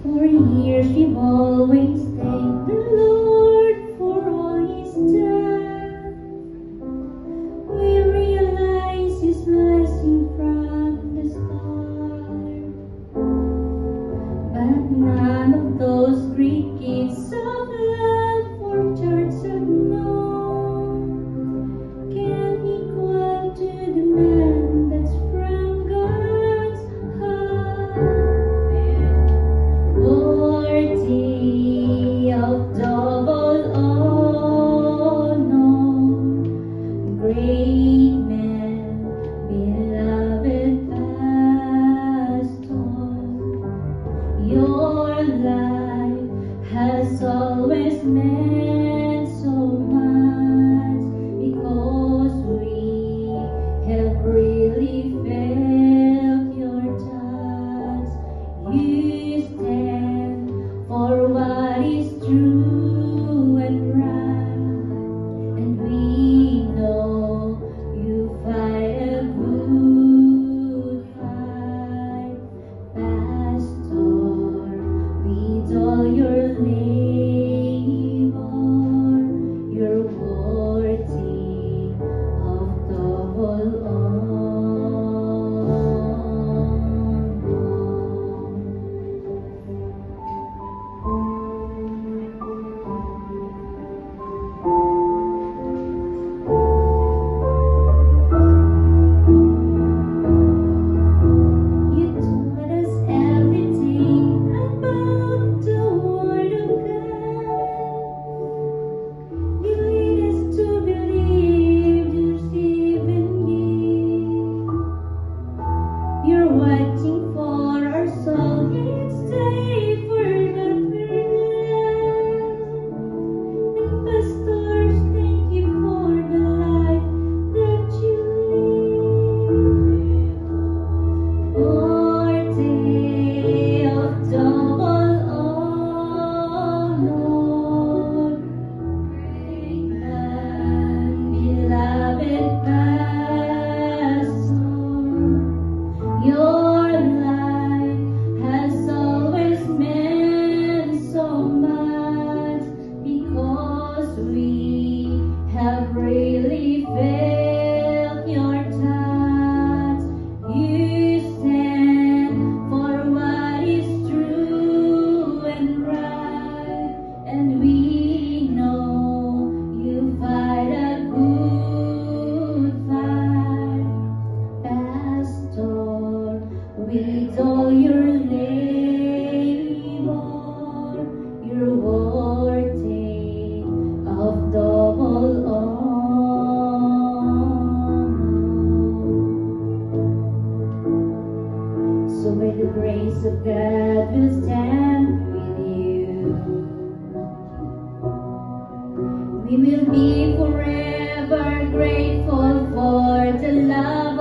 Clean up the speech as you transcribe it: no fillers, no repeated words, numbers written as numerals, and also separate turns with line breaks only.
For years we've always thanked the Lord for all He's done. We realize His blessing from the start, but none of those great gifts of love for church have known can equal to the man that's from God's heart. Worthy of double honor, great man, beloved pastor, your life has always meant so much because we have really felt your touch. You stand for what is true and right, and we know you fight a good fight, Pastor, with all your labor, you're worthy of double honor. You taught us everything about the Word of God. You lead us to believe there's even gift. You're watching for our soul each day for that we're lost. And pastors, thank you for the life that you live. Worthy of double honor, great man, beloved pastor, your life has always meant so much because we have really felt your touch. You stand for what is true and right, and we know you fight a good fight, Pastor, with all your labor, you're worthy of double honor. So by the grace of God we'll stand with you. We will be forever grateful for the love